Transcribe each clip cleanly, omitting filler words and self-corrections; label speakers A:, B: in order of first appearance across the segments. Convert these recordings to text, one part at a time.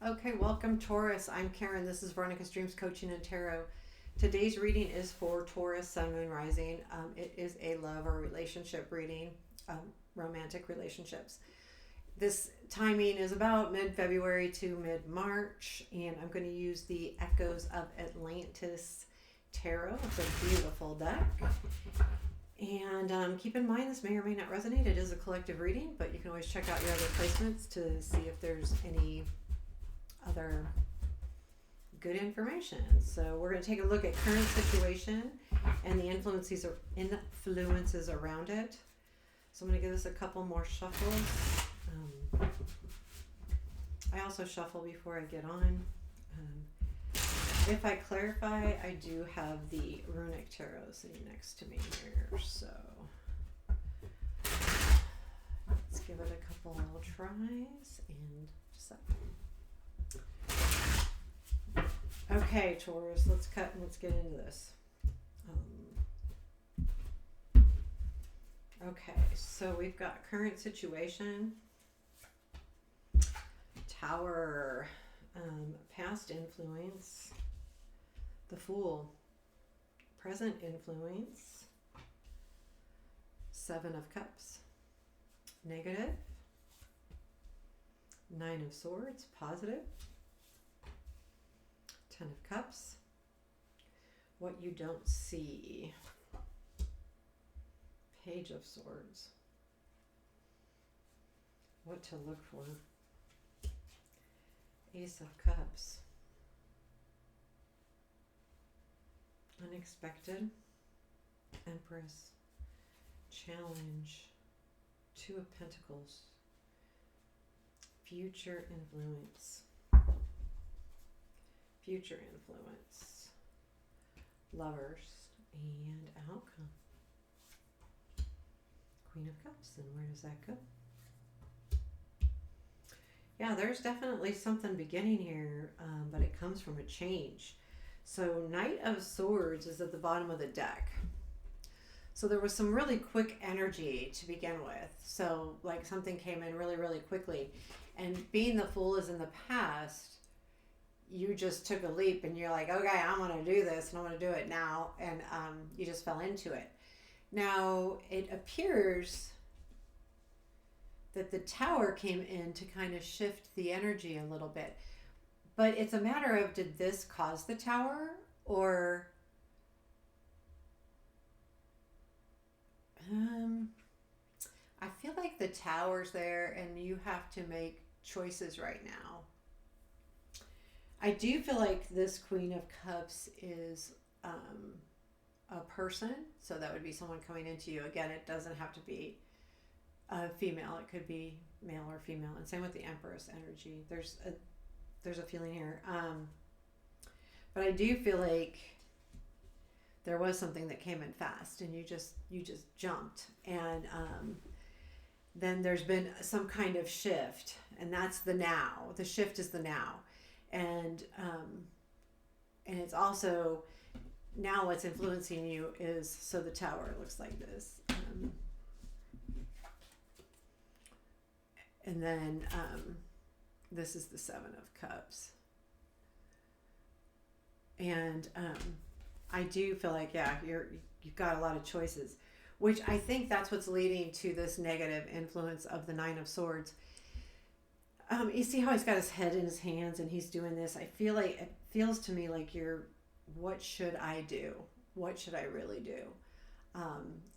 A: Okay, welcome Taurus. I'm Karen. This is Veronica's Dreams Coaching and Tarot. Today's reading is for Taurus, Sun, Moon, Rising. It is a love or relationship reading, romantic relationships. This timing is about mid-February to mid-March, and I'm going to use the Echoes of Atlantis Tarot. It's a beautiful deck. And keep in mind, this may or may not resonate. It is a collective reading, but you can always check out your other placements to see if there's any other good information. So we're going to take a look at current situation and the influences around it. So I'm going to give this a couple more shuffles. I also shuffle before I get on. If I clarify, I do have the Runic Tarot sitting next to me here. So let's give it a couple little tries and just okay, Taurus, let's cut and let's get into this. Okay, so we've got current situation, Tower, past influence, the Fool, present influence, Seven of Cups, negative, Nine of Swords, positive, Ten of Cups, what you don't see, Page of Swords, what to look for, Ace of Cups, unexpected, Empress, challenge, Two of Pentacles, future influence, Lovers, and outcome, Queen of Cups. And where does that go? Yeah, there's definitely something beginning here, but it comes from a change. So Knight of Swords is at the bottom of the deck. So there was some really quick energy to begin with. So like something came in really, really quickly. And being the Fool is in the past, you just took a leap and you're like, okay, I'm going to do this and I'm going to do it now. And you just fell into it. Now, it appears that the Tower came in to kind of shift the energy a little bit. But it's a matter of, did this cause the Tower? Or I feel like the Tower's there and you have to make choices right now. I do feel like this Queen of Cups is a person. So that would be someone coming into you. Again, it doesn't have to be a female. It could be male or female. And same with the Empress energy. There's a feeling here. But I do feel like there was something that came in fast and you just jumped. And then there's been some kind of shift. And that's the now. The shift is the now. And it's also now what's influencing you is, so the Tower looks like this. And then this is the Seven of Cups. And I do feel like, yeah, you've got a lot of choices, which I think that's what's leading to this negative influence of the Nine of Swords. You see how he's got his head in his hands and he's doing this. I feel like, it feels to me like what should I do? What should I really do?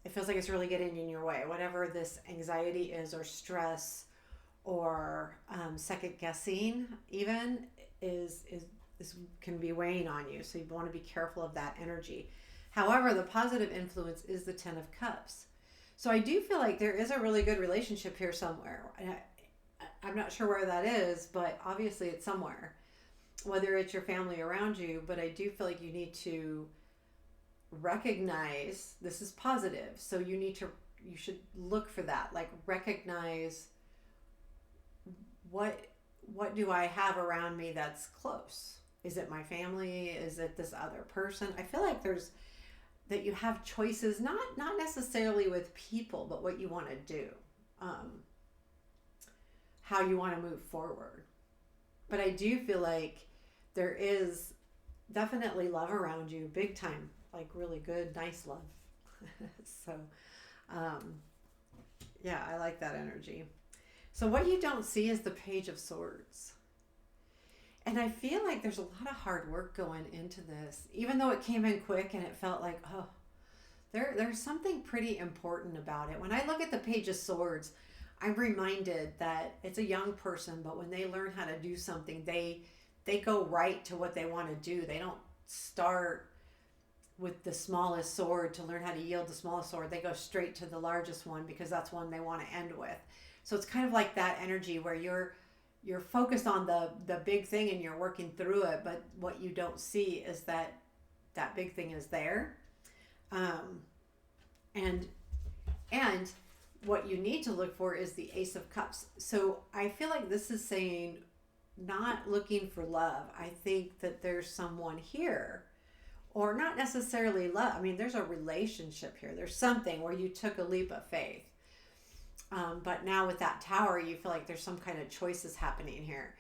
A: It feels like it's really getting in your way. Whatever this anxiety is or stress or second guessing even is can be weighing on you. So you want to be careful of that energy. However, the positive influence is the Ten of Cups. So I do feel like there is a really good relationship here somewhere. I'm not sure where that is, but obviously it's somewhere, whether it's your family around you. But I do feel like you need to recognize this is positive. So you should look for that, like recognize what do I have around me that's close? Is it my family? Is it this other person? I feel like that you have choices, not necessarily with people, but what you want to do. How you want to move forward. But I do feel like there is definitely love around you, big time, like really good, nice love. So, um, yeah, I like that energy. So, what you don't see is the Page of Swords. And I feel like there's a lot of hard work going into this, even though it came in quick and it felt like, oh, there's something pretty important about it. When I look at the Page of Swords, I'm reminded that it's a young person, but when they learn how to do something, they go right to what they want to do. They don't start with the smallest sword to learn how to yield the smallest sword. They go straight to the largest one because that's one they want to end with. So it's kind of like that energy where you're focused on the big thing and you're working through it, but what you don't see is that that big thing is there. Um, and and what you need to look for is the Ace of Cups. So I feel like this is saying not looking for love. I think that there's someone here, or not necessarily love. I mean, there's a relationship here. There's something where you took a leap of faith. But now with that tower, you feel like there's some kind of choices happening here.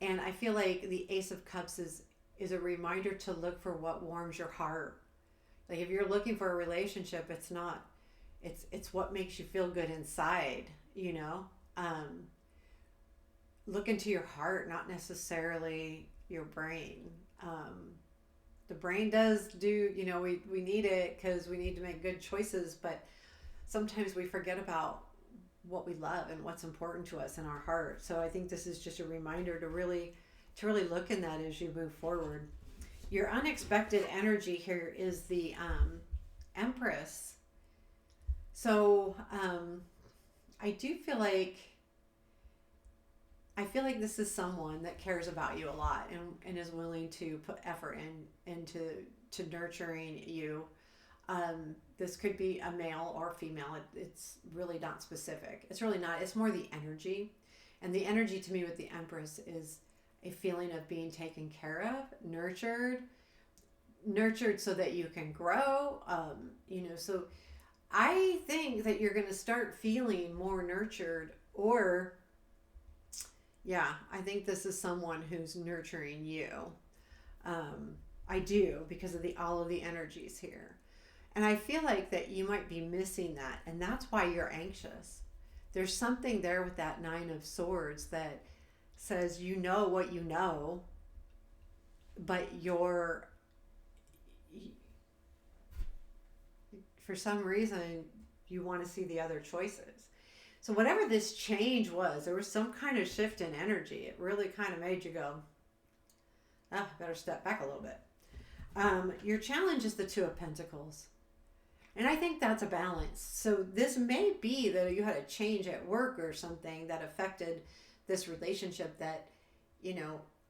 A: And I feel like the Ace of Cups is a reminder to look for what warms your heart. Like if you're looking for a relationship, it's not, it's what makes you feel good inside, you know? Look into your heart, not necessarily your brain. The brain does do, you know, we need it because we need to make good choices, but sometimes we forget about what we love and what's important to us in our heart. So I think this is just a reminder to really look in that as you move forward. Your unexpected energy here is the Empress. So I do feel like this is someone that cares about you a lot and is willing to put effort into nurturing you. This could be a male or female. It's really not specific. It's really not. It's more the energy. And the energy to me with the Empress is a feeling of being taken care of, nurtured so that you can grow. So I think that you're going to start feeling more nurtured, or yeah, I think this is someone who's nurturing you. I do, because of all of the energies here. And I feel like that you might be missing that, and that's why you're anxious. There's something there with that Nine of Swords that says you know what you know, but for some reason, you want to see the other choices. So whatever this change was, there was some kind of shift in energy. It really kind of made you go, I better step back a little bit. Your challenge is the Two of Pentacles. And I think that's a balance. So this may be that you had a change at work or something that affected this relationship that,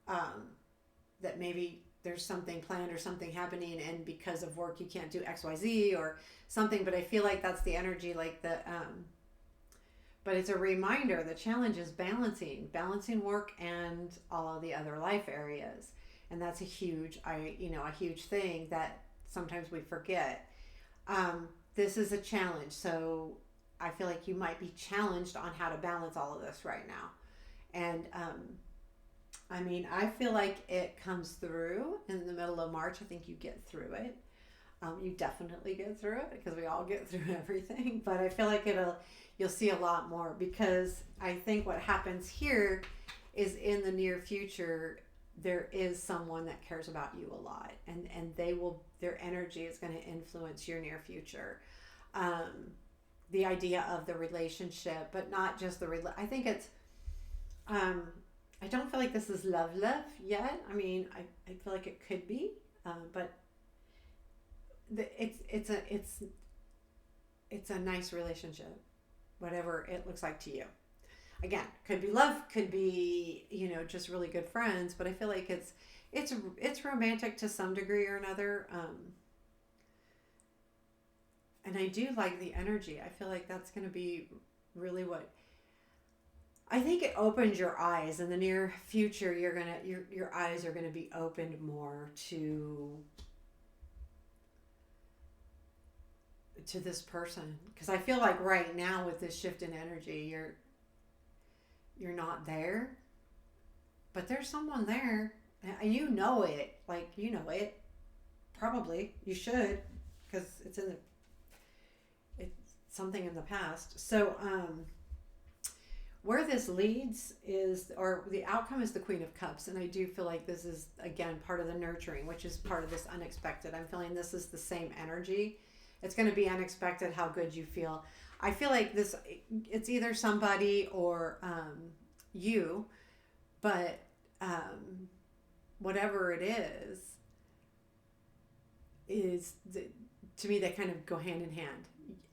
A: that maybe there's something planned or something happening and because of work you can't do XYZ or something. But I feel like that's the energy, like but it's a reminder. The challenge is balancing work and all of the other life areas. And that's a huge thing that sometimes we forget. This is a challenge, so I feel like you might be challenged on how to balance all of this right now. And I feel like it comes through in the middle of March. I think you get through it. You definitely get through it because we all get through everything. But I feel like you'll see a lot more, because I think what happens here is in the near future there is someone that cares about you a lot, and their energy is going to influence your near future. The idea of the relationship, but not just I think it's I don't feel like this is love yet. I mean, I feel like it could be, but it's a nice relationship, whatever it looks like to you. Again, could be love, could be, just really good friends, but I feel like it's romantic to some degree or another. And I do like the energy. I feel like that's going to be really what I think it opens your eyes in the near future. Your eyes are going to be opened more to this person, because I feel like right now with this shift in energy, you're not there. but there's someone there, and you know it. Like, you know it. Probably you should, because it's something in the past. So where this leads is, or the outcome is the Queen of Cups, and I do feel like this is again part of the nurturing, which is part of this unexpected. I'm feeling this is the same energy. It's going to be unexpected how good you feel. I feel like this, it's either somebody or you, but whatever it is to me, they kind of go hand in hand.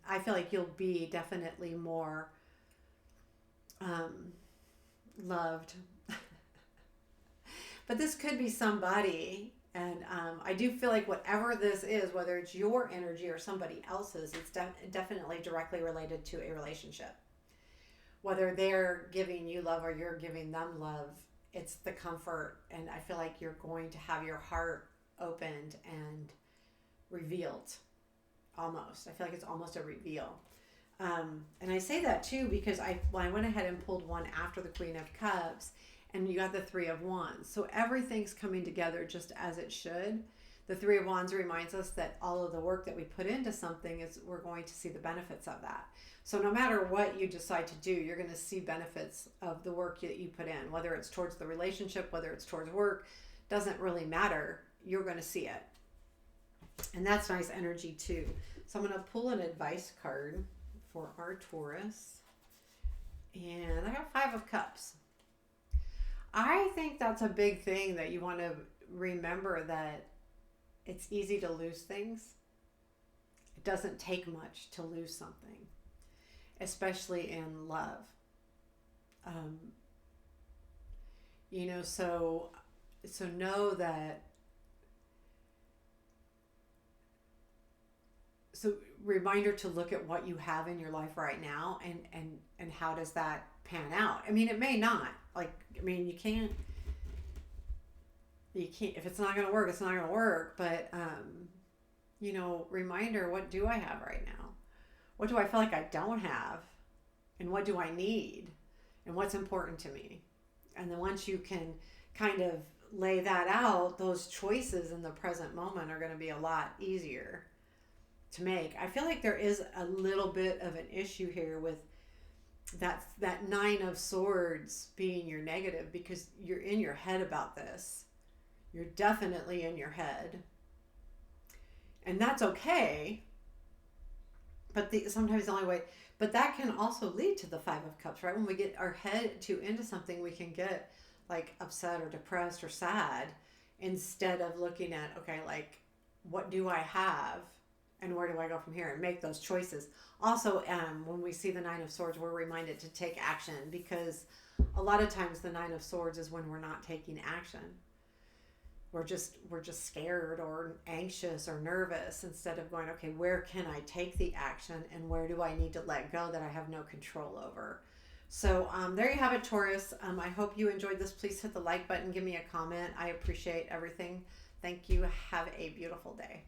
A: I feel like you'll be definitely more loved. But this could be somebody, and I do feel like whatever this is, whether it's your energy or somebody else's, it's definitely directly related to a relationship. Whether they're giving you love or you're giving them love, it's the comfort, and I feel like you're going to have your heart opened and revealed. Almost, I feel like it's almost a reveal. And I say that too because I went ahead and pulled one after the Queen of Cups, and you got the Three of Wands. So everything's coming together just as it should. The Three of Wands reminds us that all of the work that we put into something is we're going to see the benefits of that. So no matter what you decide to do, you're going to see benefits of the work that you put in, whether it's towards the relationship, whether it's towards work, doesn't really matter. You're going to see it. And that's nice energy too. So I'm going to pull an advice card for our Taurus. And I got Five of Cups. I think that's a big thing that you want to remember, that it's easy to lose things. It doesn't take much to lose something, especially in love. So know that. So reminder to look at what you have in your life right now, and how does that pan out? I mean, it may not. You can't, if it's not going to work, it's not going to work. But, reminder, what do I have right now? What do I feel like I don't have? And what do I need? And what's important to me? And then once you can kind of lay that out, those choices in the present moment are going to be a lot easier to make. I feel like there is a little bit of an issue here with that Nine of Swords being your negative, because you're in your head about this. You're definitely in your head, and that's okay. But sometimes the only way, but that can also lead to the Five of Cups, right? When we get our head too into something, we can get like upset or depressed or sad, instead of looking at, okay, like, what do I have? And where do I go from here? And make those choices. Also, when we see the Nine of Swords, we're reminded to take action, because a lot of times the Nine of Swords is when we're not taking action. We're just scared or anxious or nervous, instead of going, okay, where can I take the action, and where do I need to let go that I have no control over? So there you have it, Taurus. I hope you enjoyed this. Please hit the like button. Give me a comment. I appreciate everything. Thank you. Have a beautiful day.